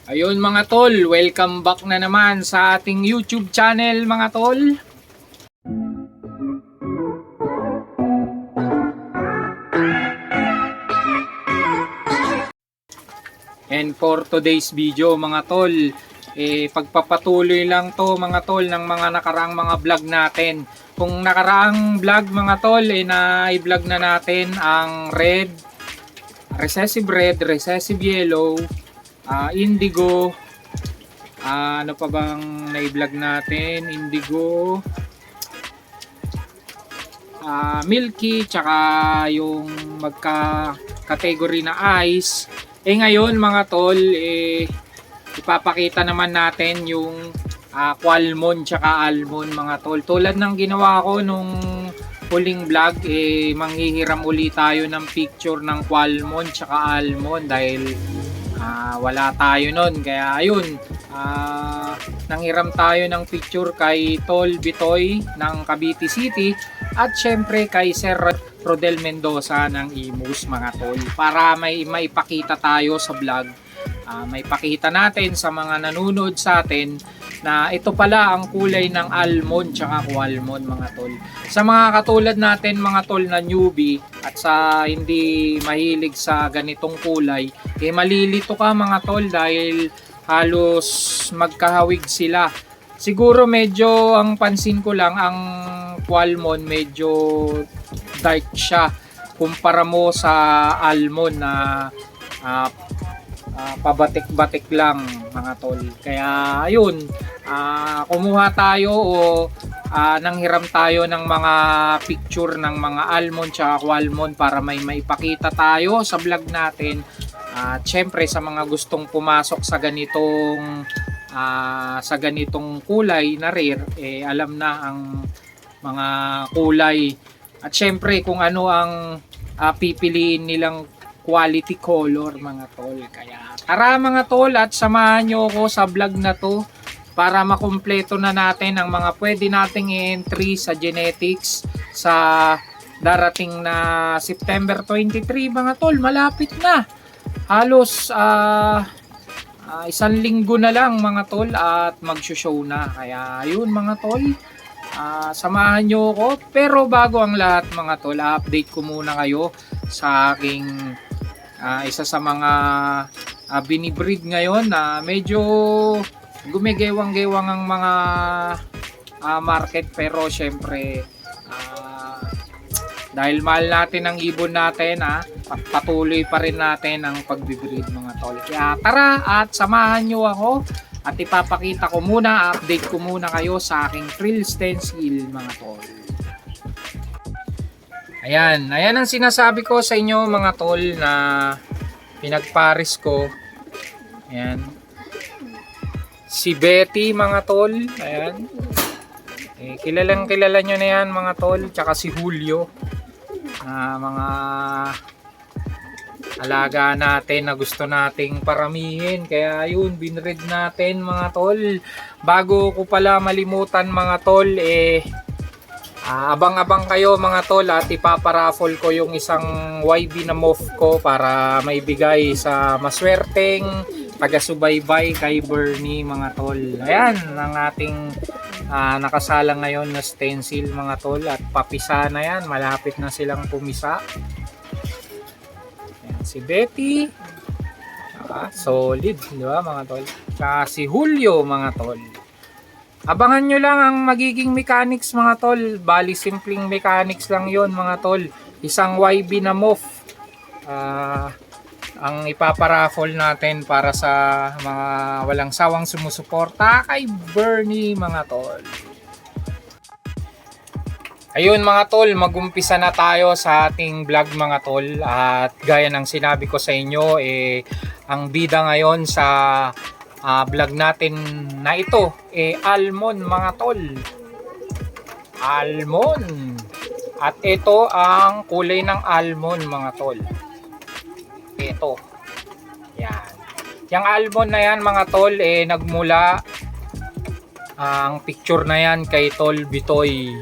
Ayun mga tol, welcome back na naman sa ating YouTube channel mga tol. And for today's video mga tol, pagpapatuloy lang to mga tol ng mga nakaraang mga vlog natin. Kung nakaraang vlog mga tol, na-vlog na natin ang recessive red, recessive yellow, indigo, ano pa bang na-vlog natin, indigo, milky, tsaka yung magka-category na ice. Ngayon mga tol, ipapakita naman natin yung qualmon tsaka almond mga tol. Tulad ng ginawa ko nung huling vlog, manghihiram uli tayo ng picture ng qualmon tsaka almond dahil wala tayo nun. Kaya ayun, nanghiram tayo ng picture kay Tol Bitoy ng Cavite City at syempre kay Sir Rodel Mendoza ng Imus mga tol, para may maipakita tayo sa vlog, may pakita natin sa mga nanonood sa atin na ito pala ang kulay ng almond tsaka qualmon mga tol. Sa mga katulad natin mga tol na newbie at sa hindi mahilig sa ganitong kulay, malilito ka mga tol dahil halos magkahawig sila. Siguro medyo ang pansin ko lang, ang qualmon medyo dark siya kumpara mo sa almond na pabatik-batik lang mga tol. Kaya ayun, kumuha tayo o nanghiram tayo ng mga picture ng mga almond tsaka qualmon para may maipakita tayo sa vlog natin. At syempre sa mga gustong pumasok sa ganitong kulay na rare, alam na ang mga kulay at syempre kung ano ang pipiliin nilang quality color mga tol. Kaya tara mga tol at samahan nyo ako sa vlog na to para makumpleto na natin ang mga pwede nating i-entry sa genetics sa darating na September 23 mga tol. Malapit na, halos isang linggo na lang mga tol at mag-show na. Kaya yun mga tol, samahan nyo ako. Pero bago ang lahat mga tol, update ko muna kayo sa aking isa sa mga binibreed ngayon na medyo gumigewang-gewang ang mga market. Pero syempre dahil mahal natin ang ibon natin, patuloy pa rin natin ang pagbibreed mga tol. Kaya tara at samahan nyo ako at ipapakita ko muna, update ko muna kayo sa aking frill stencil mga tol. Ayan ang sinasabi ko sa inyo mga tol na pinagparis ko. Ayan, si Betty mga tol. Ayan, kilalang kilala nyo na yan mga tol. Tsaka si Julio, mga alaga natin na gusto nating paramihin. Kaya yun, binread natin mga tol. Bago ko pala malimutan mga tol, abang-abang kayo mga tol at ipaparaffle ko yung isang YB na moth ko para maibigay sa maswerteng taga-subaybay kay Bernie mga tol. Ayan ang ating nakasala ngayon na stencil mga tol at papisa na yan, malapit na silang pumisa. Ayan, si Betty, solid di ba mga tol? Tsaka si Julio mga tol. Abangan nyo lang ang magiging mechanics mga tol. Bali simpleng mechanics lang yon mga tol. Isang YB na moth ang ipaparaffle natin para sa mga walang sawang sumusuporta kay Bernie mga tol. Ayun mga tol, magumpisa na tayo sa ating vlog mga tol. At gaya ng sinabi ko sa inyo, ang bida ngayon sa vlog natin na ito, almond mga tol. Almond. At ito ang kulay ng almond mga tol. Ito. Yan. Yung almond na yan mga tol, nagmula ang picture na yan kay Tol Bitoy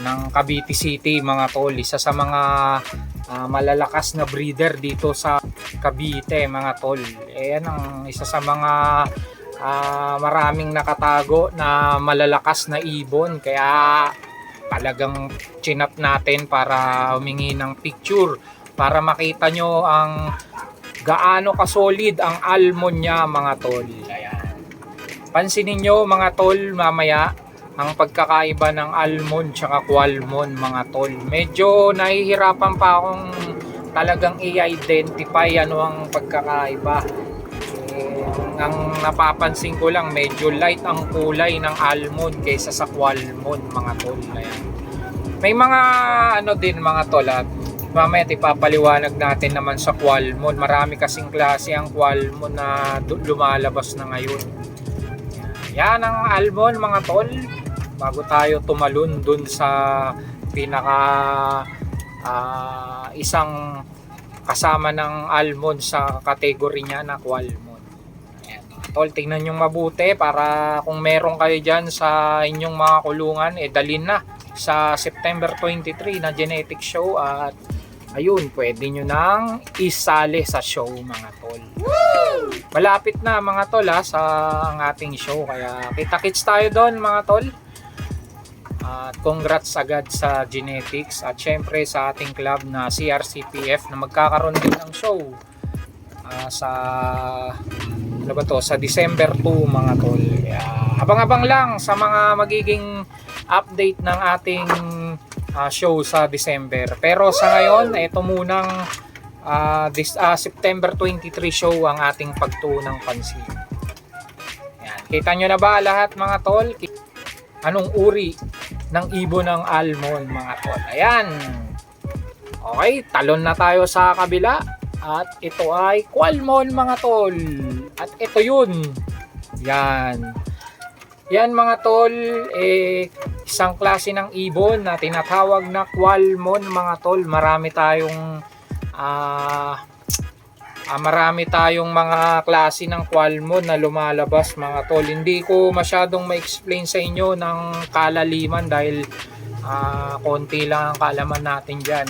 ng Cavite City mga tol. Isa sa mga malalakas na breeder dito sa Cavite mga tol. Yan ang isa sa mga maraming nakatago na malalakas na ibon, kaya talagang chinap natin para humingi ng picture para makita nyo ang gaano kasolid ang almond niya mga tol. Ayan. Pansinin nyo mga tol mamaya ang pagkakaiba ng almond tsaka qualmond mga tol. Medyo nahihirapan pa akong talagang i-identify ano ang pagkakaiba. Ang napapansin ko lang medyo light ang kulay ng almond kaysa sa qualmond mga tol. Ayan. May mga ano din mga tol at mamaya ipapaliwanag natin naman sa qualmond. Marami kasing klase ang qualmond na lumalabas na ngayon. Yan ang almond mga tol. Bago tayo tumalon dun sa pinaka isang kasama ng almond sa category niya na qualmond. Tol, tingnan nyo mabuti para kung meron kayo dyan sa inyong mga kulungan, dalin na sa September 23 na genetic show at ayun, pwede nyo nang isali sa show mga tol. Woo! Malapit na mga tol sa ang ating show, kaya kita-kits tayo doon mga tol. At congrats agad sa genetics at syempre sa ating club na CRCPF na magkakaroon din ng show sa ano ba to, sa December 2 mga tol. Abang-abang lang sa mga magiging update ng ating show sa December. Pero sa ngayon, ito munang September 23 show ang ating pagtuunang pansin. Yan. Kita nyo na ba lahat mga tol? Anong uri ng ibon ng almond mga tol? Ayan. Okay, talon na tayo sa kabila. At ito ay qualmond mga tol. At ito yun. Yan. Yan mga tol, isang klase ng ibon na tinatawag na qualmond mga tol. Marami tayong mga klase ng qualmond na lumalabas mga tol. Hindi ko masyadong ma-explain sa inyo ng kalaliman dahil konti lang ang kaalaman natin dyan.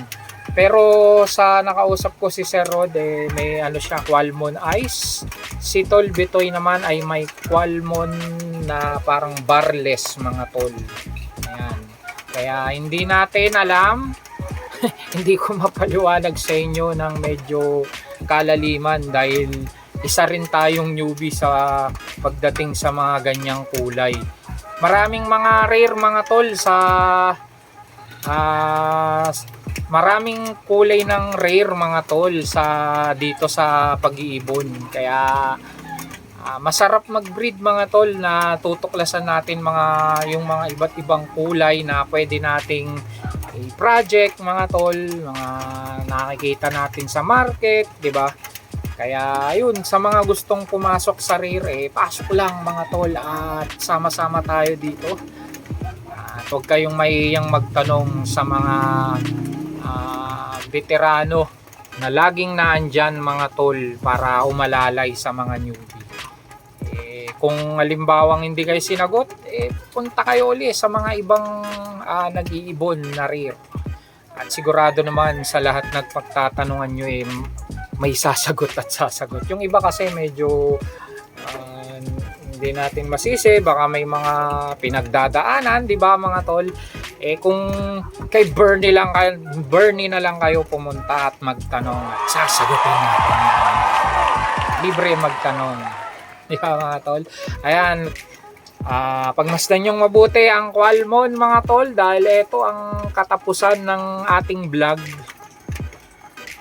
Pero sa nakausap ko si Sir Rod, may ano siya, qualmond eyes. Si Tol Bitoy naman ay may qualmond na parang barless mga tol. Ayan. Kaya hindi natin alam, hindi ko mapaliwanag sa inyo ng medyo kalaliman dahil isa rin tayong newbie sa pagdating sa mga ganyang kulay. Maraming mga rare mga tol sa maraming kulay ng rare mga tol sa dito sa pag-iibon, kaya masarap mag-breed mga tol na tutuklasan natin yung mga iba't ibang kulay na pwede nating i-project mga tol, mga nakikita natin sa market, di ba? Kaya ayun, sa mga gustong pumasok sa rare, pasok lang mga tol at sama-sama tayo dito. At huwag kayong mahihiyang magtanong sa mga veterano na laging naandyan mga tol para umalalay sa mga newbie. Kung halimbawang hindi kayo sinagot, punta kayo ulit sa mga ibang nag-iibon na rare. At sigurado naman sa lahat nagpagtatanungan nyo may sasagot at sasagot. Yung iba kasi medyo hindi natin masisi, baka may mga pinagdadaanan, di ba mga tol? Kung kay Bernie na lang kayo pumunta at magtanong, sasagutin natin yan. Libre magtanong, di ba mga tol? Ayan, pagmasdan nyong mabuti ang qualmond mga tol dahil ito ang katapusan ng ating vlog,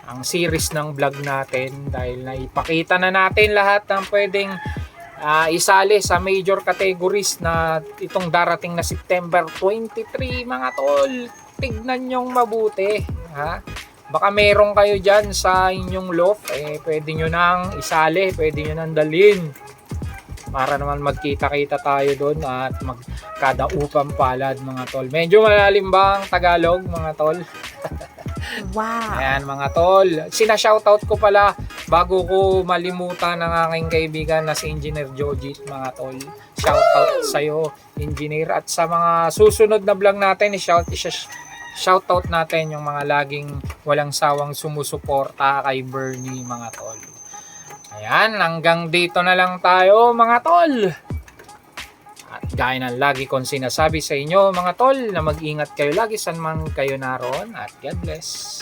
ang series ng vlog natin, dahil naipakita na natin lahat ng pwedeng isali sa major categories na itong darating na September 23 mga tol. Tignan nyong mabuti, ha? Baka meron kayo dyan sa inyong loft, pwede nyo nang isali, pwede nyo nang dalhin para naman magkita-kita tayo doon at magkadaupang palad mga tol. Medyo malalim ba ang Tagalog mga tol? Wow. Ayan mga tol, sina-shoutout ko pala bago ko malimutan ng aking kaibigan na si Engineer Jojit mga tol. Shoutout sa iyo Engineer, at sa mga susunod na vlog natin shoutout natin yung mga laging walang sawang sumusuporta kay Bernie mga tol. Ayan, hanggang dito na lang tayo mga tol. At gaya ng lagi kong sinasabi sa inyo mga tol, na mag-ingat kayo lagi saan man kayo naroon, at God bless.